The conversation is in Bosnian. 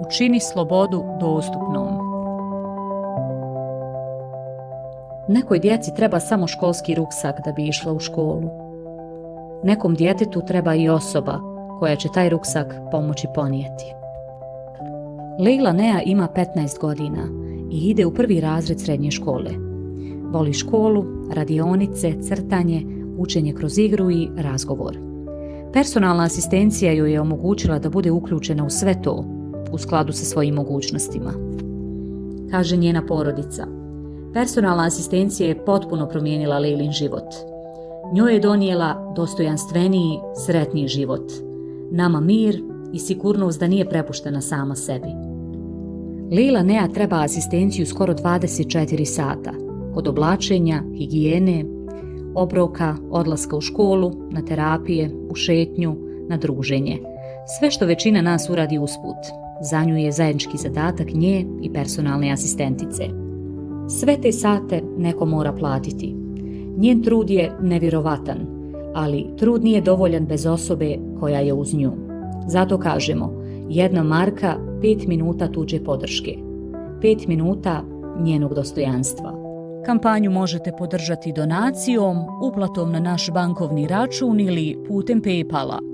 Učini slobodu dostupnom. Nekoj djeci treba samo školski ruksak da bi išla u školu. Nekom djetetu treba i osoba koja će taj ruksak pomoći ponijeti. Leila Nea ima 15 godina i ide u 1. razred srednje škole. Voli školu, radionice, crtanje, učenje kroz igru i razgovor. Personalna asistencija joj je omogućila da bude uključena u sve to, u skladu sa svojim mogućnostima. Kaže njena porodica: personalna asistencija je potpuno promijenila Leilin život. Njoj je donijela dostojanstveniji, sretniji život. Nama mir i sigurnost da nije prepuštena sama sebi. Leila Nea treba asistenciju skoro 24 sata. Od oblačenja, higijene, obroka, odlaska u školu, na terapije, u šetnju, na druženje. Sve što većina nas uradi usput. Za nju je zajednički zadatak nje i personalne asistentice. Sve te sate neko mora platiti. Njen trud je nevjerovatan, ali trud nije dovoljan bez osobe koja je uz nju. Zato kažemo, 1 marka, 5 minuta tuđe podrške. 5 minuta njenog dostojanstva. Kampanju možete podržati donacijom, uplatom na naš bankovni račun ili putem PayPala.